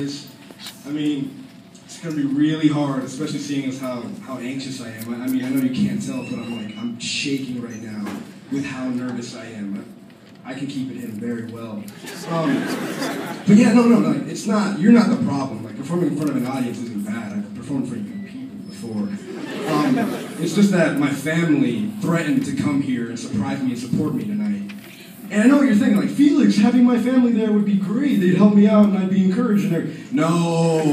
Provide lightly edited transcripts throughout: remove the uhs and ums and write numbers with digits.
I mean, it's gonna be really hard, especially seeing as how anxious I am. I mean, I know you can't tell, but I'm shaking right now with how nervous I am. I can keep it in very well. But yeah, no, it's not. You're not the problem. Like, performing in front of an audience isn't bad. I've performed for you people before. It's just that my family threatened to come here and surprise me and support me tonight. And I know what you're thinking, like, Felix, having my family there would be great. They'd help me out and I'd be encouraged. And no,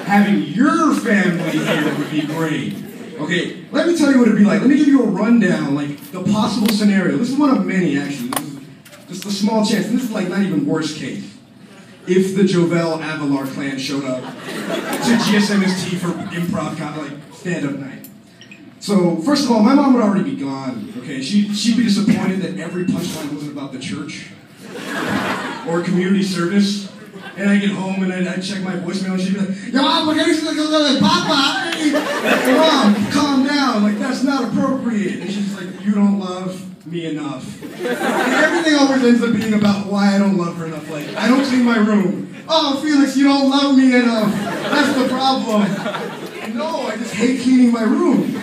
having your family here would be great. Okay, let me tell you what it'd be like. Let me give you a rundown, like, the possible scenario. This is one of many, actually. This is just a small chance. And this is, like, not even worst case. If the Jovel Avalar clan showed up to GSMST for improv, like, stand-up night. So, first of all, my mom would already be gone, okay? She'd be disappointed that every punchline wasn't about the church or community service. And I get home and I check my voicemail and she'd be like, "Yo, Papa, hey, Mom, calm down. Like, that's not appropriate." And she's like, "You don't love me enough." And everything always ends up being about why I don't love her enough. Like, I don't clean my room. "Oh, Felix, you don't love me enough. That's the problem." No, I just hate cleaning my room.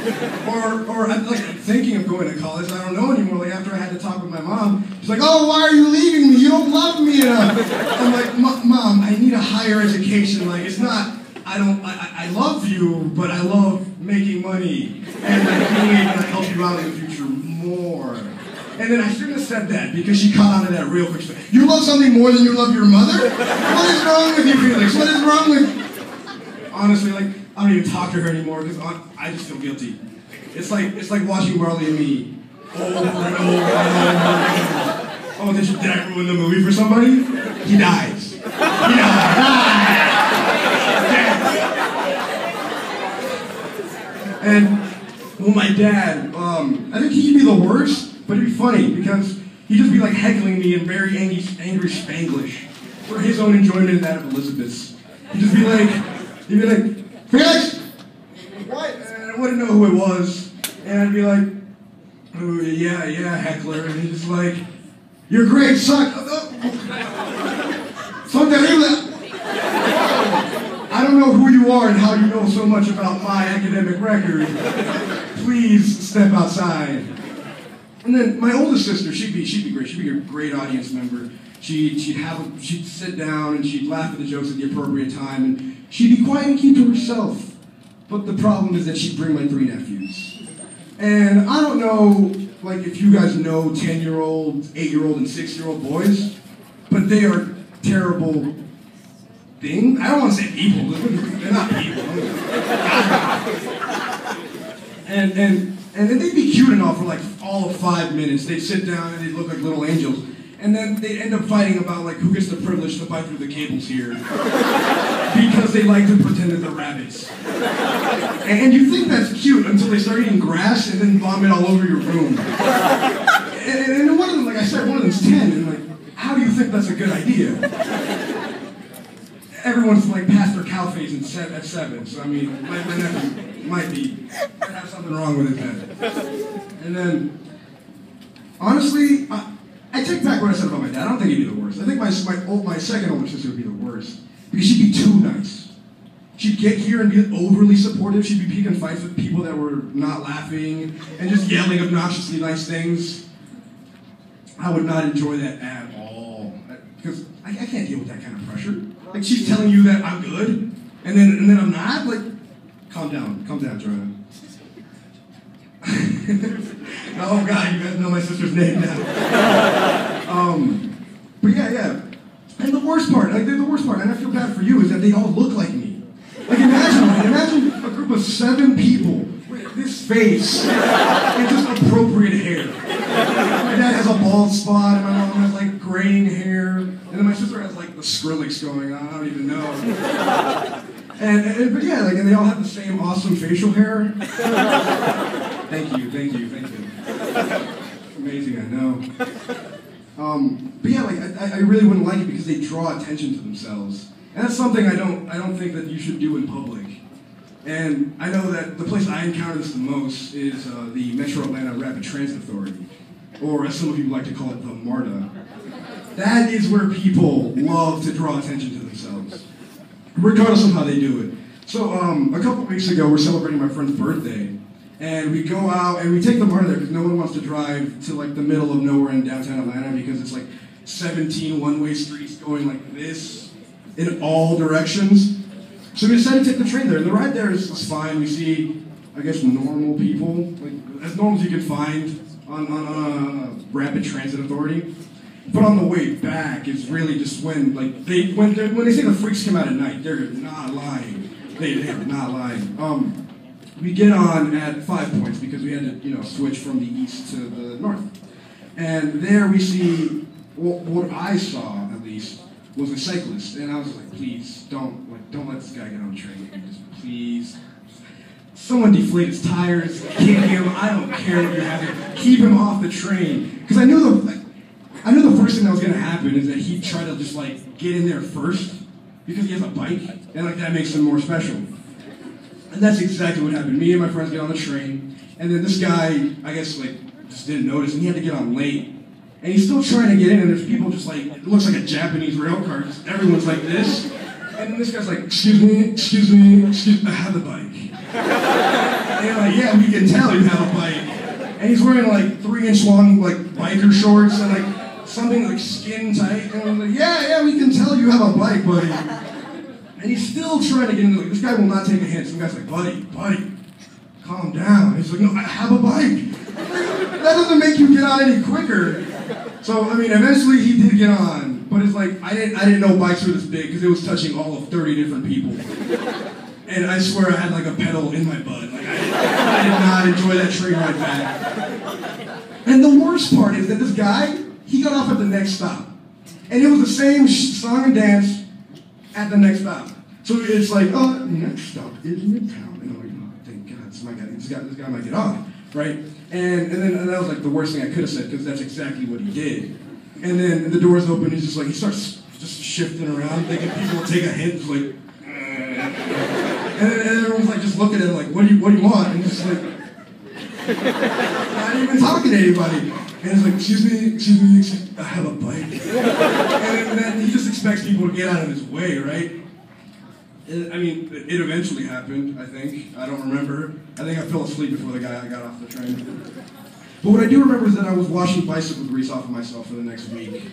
Or I'm like thinking of going to college. I don't know anymore. Like, after I had to talk with my mom, she's like, "Oh, why are you leaving me? You don't love me enough." I'm like, "Mom, I need a higher education. Like, it's not, I love you, but I love making money and like being able to help you out in the future more." And then I shouldn't have said that because she caught on to that real quick. She's like, "You love something more than you love your mother? What is wrong with you, Felix? What is wrong with..." Honestly, like, I don't even talk to her anymore because I just feel guilty. It's like watching Marley and Me over and over and over and over. Oh, did I ruin the movie for somebody? He dies. He dies. And, well, my dad, I think he'd be the worst, but it'd be funny because he'd just be like heckling me in very angry Spanglish for his own enjoyment and that of Elizabeth's. He'd be like, "Felix!" What? And I wouldn't know who it was. And I'd be like, "Oh, yeah, heckler." And he's just like, "You're great, suck. Son terrible." I don't know who you are and how you know so much about my academic record. Please step outside. And then my oldest sister, she'd be great. She'd be a great audience member. She'd sit down and she'd laugh at the jokes at the appropriate time, and she'd be quiet and keep to herself. But the problem is that she'd bring my 3 nephews. And I don't know, like, if you guys know 10-year-old, 8-year-old, and 6-year-old boys, but they are terrible things. I don't want to say people. They're not people. And then they'd be cute and all for like all of 5 minutes. They'd sit down and they'd look like little angels. And then they'd end up fighting about like who gets the privilege to bite through the cables here. Because they like to pretend that they're rabbits. And you think that's cute until they start eating grass and then vomit all over your room. And one of them, like I said, one of them's 10, and like, how do you think that's a good idea? Everyone's like past their cow phase at 7, so I mean, my nephew might have something wrong with his head. And then, honestly, I take back what I said about my dad. I don't think he'd be the worst. I think my second older sister would be the worst. Because she'd be too nice. She'd get here and be overly supportive. She'd be picking fights with people that were not laughing and just yelling obnoxiously nice things. I would not enjoy that at all. Because I can't deal with that kind of pressure. Like, she's telling you that I'm good, and then I'm not? Like, calm down, Joanna. Oh God, you guys know my sister's name now. But yeah. And the worst part, and I feel bad for you, is that they all look like me. Like, imagine a group of 7 people with this face and just appropriate hair. My dad has a bald spot, and my mom has like graying hair, and then my sister has like the Skrillex going on. I don't even know. But yeah, like, and they all have the same awesome facial hair. Thank you. Amazing, I know. But yeah, like, I really wouldn't like it because they draw attention to themselves. And that's something I don't think that you should do in public. And I know that the place I encounter this the most is the Metro Atlanta Rapid Transit Authority, or as some of you like to call it, the MARTA. That is where people love to draw attention to themselves. themselves, regardless of how they do it. So a couple weeks ago, we're celebrating my friend's birthday, and we go out and we take the MARTA there because no one wants to drive to like the middle of nowhere in downtown Atlanta because it's like 17 one-way streets going like this in all directions. So we decided to take the train there, and the ride there is fine. We see, I guess, normal people, like as normal as you can find on a rapid transit authority. But on the way back, it's really just when they say the freaks come out at night, they're not lying. They are not lying. We get on at 5 points because we had to, switch from the east to the north. And there we see what I saw at least was a cyclist, and I was like, please don't let this guy get on the train. Just please. Someone deflate his tires, kick him. I don't care what you're having. Keep him off the train. Because I knew the first thing that was gonna happen is that he'd try to just like get in there first because he has a bike, and like that makes him more special. And that's exactly what happened. Me and my friends get on the train, and then this guy, I guess like just didn't notice, and he had to get on late. And he's still trying to get in, and there's people just like, it looks like a Japanese rail car, just everyone's like this. And then this guy's like, excuse me, I have a bike. And like, yeah, we can tell you have a bike. And he's wearing like 3-inch long like biker shorts and like something like skin tight. And I'm like, yeah, we can tell you have a bike, buddy. And he's still trying to get in, like, this guy will not take a hint. Some guy's like, buddy, calm down. And he's like, no, I have a bike. That doesn't make you get on any quicker. So, I mean, eventually he did get on, but it's like, I didn't know bikes were this big because it was touching all of 30 different people. And I swear I had like a pedal in my butt. Like, I did not enjoy that train ride back. And the worst part is that this guy, he got off at the next stop. And it was the same song and dance at the next stop. So it's like, oh, the next stop is Midtown. And I'm like, oh, thank God, this guy might get off, right? And then that was like the worst thing I could have said because that's exactly what he did. And then the doors open, he's just like, he starts just shifting around, thinking people will take a hint, just like, and everyone's like just looking at him like, what do you want? And he's just like, not even talking to anybody. And he's like, excuse me, I have a bike. And then he just expects people to get out of his way, right? I mean, it eventually happened, I think. I don't remember. I think I fell asleep before the guy got off the train. But what I do remember is that I was washing bicycle grease off of myself for the next week.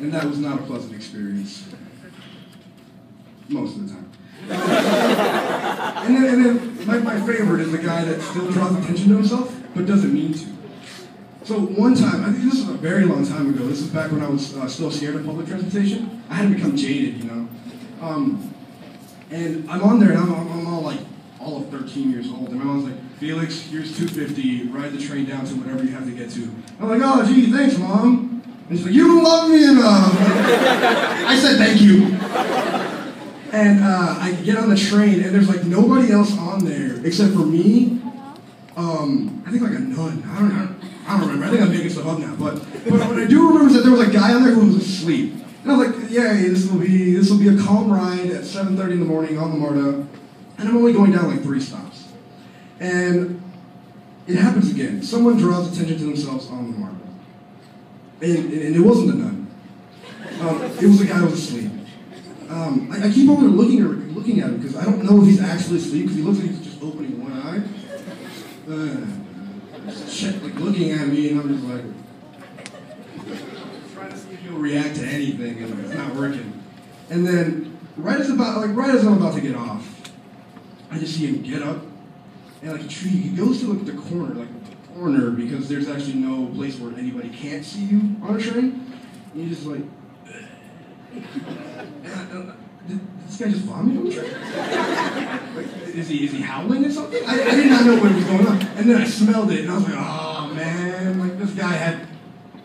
And that was not a pleasant experience. Most of the time. And then my favorite is the guy that still draws attention to himself, but doesn't mean to. So one time, I think this was a very long time ago, this is back when I was still scared of public transportation. I had become jaded, And I'm on there, and I'm all like, all of 13 years old, and my mom's like, Felix, here's $2.50, ride the train down to whatever you have to get to. I'm like, oh, gee, thanks, Mom. And she's like, you don't love me enough. I said thank you. And I get on the train, and there's like nobody else on there except for me. I think like a nun. I don't remember. I think I'm making stuff up now. But what I do remember is that there was a guy on there who was asleep. And I was like, yay, this will be a calm ride at 7:30 in the morning on the MARTA. And I'm only going down like 3 stops. And it happens again. Someone draws attention to themselves on the MARTA. And it wasn't a nun. It was a guy who was asleep. I keep over looking at him because I don't know if he's actually asleep because he looks like he's just opening one eye. Like looking at me, and I'm just like trying to see if he'll react to anything, and it's not working. And then right as I'm about to get off, I just see him get up, and like he goes to like the corner because there's actually no place where anybody can't see you on a train. And he's just like. Did this guy just vomit on the train? Like, is he howling or something? I did not know what was going on. And then I smelled it, and I was like, oh man, like this guy had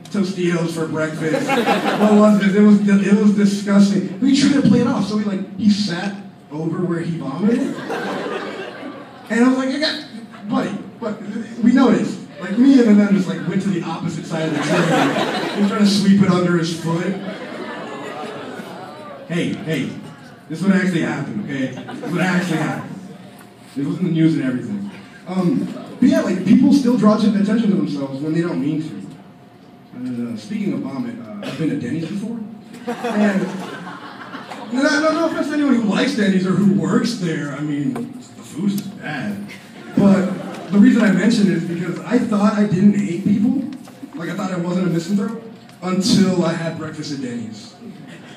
Tostitos for breakfast. What was this? It was disgusting. We tried to play it off, so he sat over where he vomited. And I was like, buddy, but we noticed. Like me and then just like went to the opposite side of the train. He was trying to sweep it under his foot. Hey, this is what actually happened, okay? This is what actually happened. It was in the news and everything. But yeah, like, people still draw attention to themselves when they don't mean to. And speaking of vomit, I've been to Denny's before. And No offense to anyone who likes Denny's or who works there. I mean, the food's just bad. But the reason I mention it is because I thought I didn't hate people. Like, I thought I wasn't a misanthrope until I had breakfast at Denny's.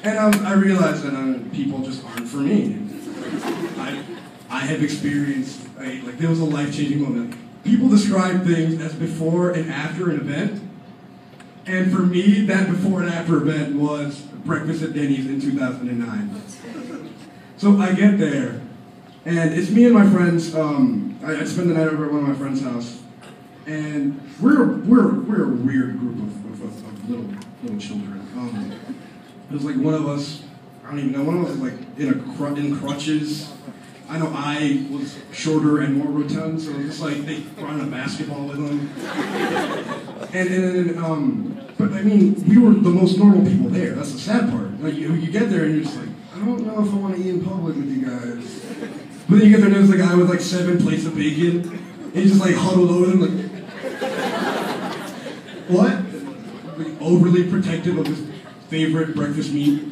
And I realized that people just aren't for me. I have experienced, like, there was a life-changing moment. People describe things as before and after an event. And for me, that before and after event was breakfast at Denny's in 2009. So I get there, and it's me and my friends. I spend the night over at one of my friends' house, and we're a weird group of little children. It was like one of us, I don't even know, one of us was like in crutches. I know I was shorter and more rotund, so it was just like they brought a basketball with them. But I mean, we were the most normal people there. That's the sad part. Like you get there and you're just like, I don't know if I want to eat in public with you guys. But then you get there and there's a guy with like 7 plates of bacon, and he's just like huddled over them like, what? Like, overly protective of his favorite breakfast meat.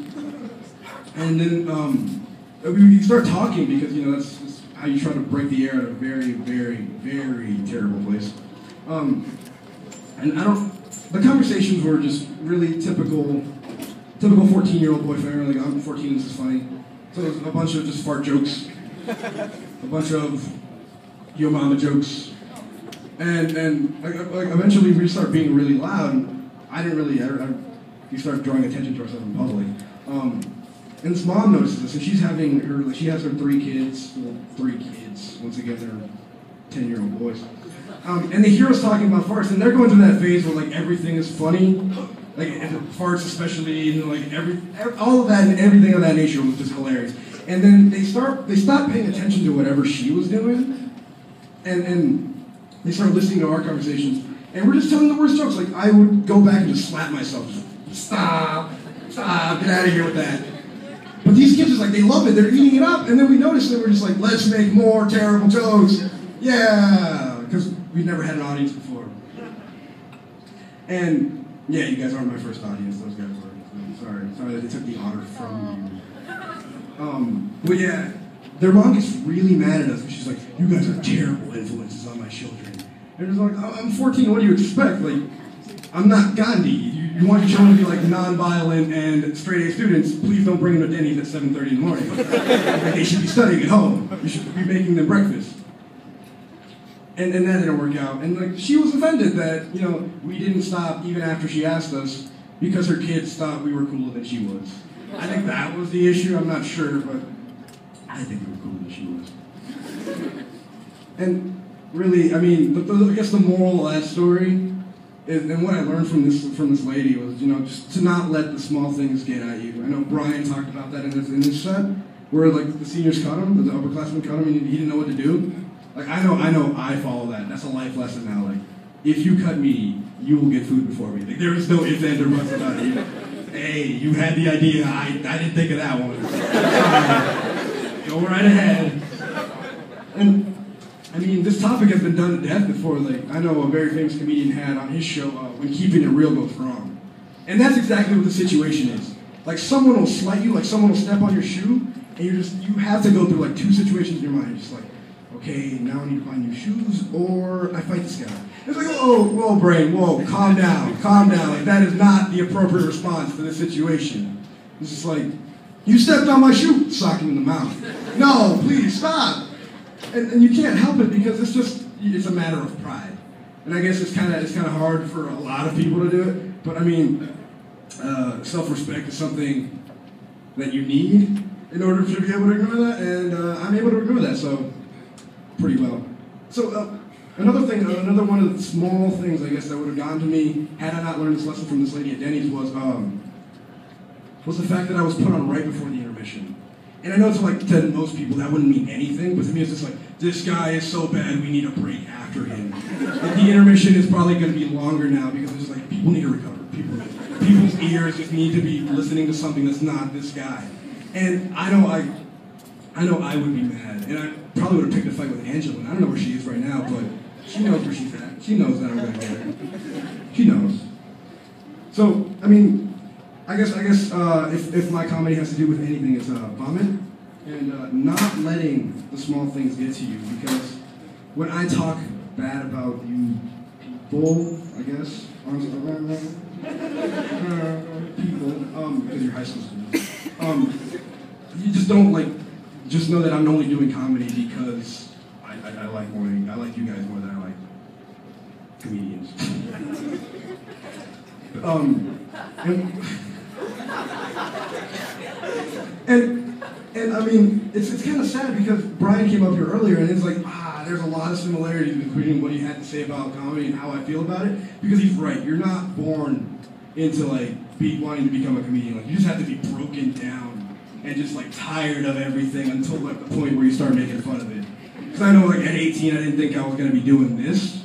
And then we start talking because, you know, that's how you try to break the air at a very, very, very terrible place. The conversations were just really typical 14-year-old boyfriend. Like, I'm 14, this is funny. So it was a bunch of just fart jokes, a bunch of yo mama jokes, and like eventually we start being really loud. And I didn't really we start drawing attention to ourselves in public. And this mom notices this, and she has her 3 kids. Well, 3 kids. Once again, they're 10-year-old boys. And they hear us talking about farts, and they're going through that phase where like everything is funny, like and farts especially, and like all of that and everything of that nature was just hilarious. And then they stop paying attention to whatever she was doing, and they start listening to our conversations, and we're just telling the worst jokes. Like I would go back and just slap myself, just, stop, get out of here with that. But these kids just like, they love it, they're eating it up, and then we noticed that we're just like, let's make more terrible jokes. Yeah, because we've never had an audience before. And yeah, you guys aren't my first audience, those guys were. Sorry that they took the honor from you. But yeah, their mom gets really mad at us, and she's like, you guys are terrible influences on my children. And it's like, oh, I'm 14, what do you expect? Like, I'm not Gandhi. You want your children to be like non-violent and straight-A students, please don't bring them to Denny's at 7:30 in the morning. Like, they should be studying at home. You should be making them breakfast. And that didn't work out. And like she was offended that, you know, we didn't stop even after she asked us because her kids thought we were cooler than she was. I think that was the issue, I'm not sure, but I think we were cooler than she was. And really, I mean, I guess the moral of that story is, and what I learned from this lady was, you know, just to not let the small things get at you. I know Brian talked about that in this set, where like the seniors cut him, the upperclassmen cut him, and he didn't know what to do. Like I know I follow that. That's a life lesson now. Like, if you cut me, you will get food before me. Like, there is no ifs, ands, or buts about it. Hey, you had the idea. I didn't think of that one. Go right ahead. And I mean, this topic has been done to death before. Like, I know a very famous comedian had on his show when keeping it real goes wrong, and that's exactly what the situation is. Like, someone will slight you, like someone will step on your shoe, and you have to go through like 2 situations in your mind. You're just like, okay, now I need to buy new shoes, or I fight this guy. It's like, whoa, brain, whoa, calm down. Like, that is not the appropriate response to this situation. It's just like, you stepped on my shoe, sock him in the mouth. No, please, stop. And you can't help it because it's a matter of pride. And I guess it's kind of hard for a lot of people to do it, but I mean, self-respect is something that you need in order to be able to ignore that, and I'm able to ignore that, so pretty well. So another one of the small things, I guess, that would have gotten to me had I not learned this lesson from this lady at Denny's was the fact that I was put on right before the intermission. And I know to most people that wouldn't mean anything, but to me it's just like, this guy is so bad, we need a break after him. And the intermission is probably going to be longer now because it's like, people need to recover. People's ears just need to be listening to something that's not this guy. And I know I would be mad, and I probably would have picked a fight with Angela, and I don't know where she is right now, but she knows where she's at. She knows that I'm going to get her. She knows. So, I mean, I guess if my comedy has to do with anything, it's vomit and not letting the small things get to you. Because when I talk bad about you people, I guess, people, because you're high school students, you just don't like. Just know that I'm only doing comedy because I like you guys more than I like comedians. And I mean, it's kind of sad because Brian came up here earlier and it's like, there's a lot of similarities between what he had to say about comedy and how I feel about it. Because he's right, you're not born into like wanting to become a comedian. Like you just have to be broken down and just like tired of everything until like the point where you start making fun of it. Because I know like at 18 I didn't think I was going to be doing this,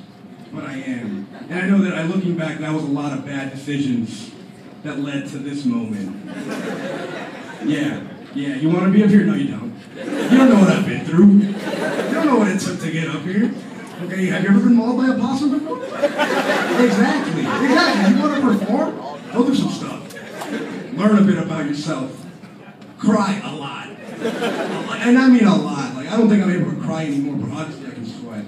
but I am. And I know that looking back, that was a lot of bad decisions that led to this moment. Yeah, you want to be up here? No, you don't. You don't know what I've been through. You don't know what it took to get up here. Okay, have you ever been mauled by a possum before? Exactly. You want to perform? Go do some stuff. Learn a bit about yourself. Cry a lot. And I mean a lot. Like, I don't think I'm able to cry anymore, but obviously I can sweat.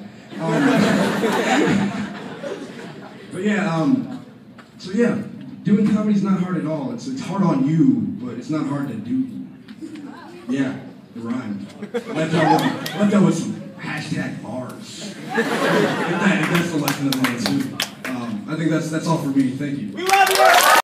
So yeah, doing comedy's not hard at all. It's hard on you, but it's not hard to do. Yeah, it rhymed. Left out with some hashtag bars. If that's the lesson of the night too. I think that's all for me. Thank you. We love you!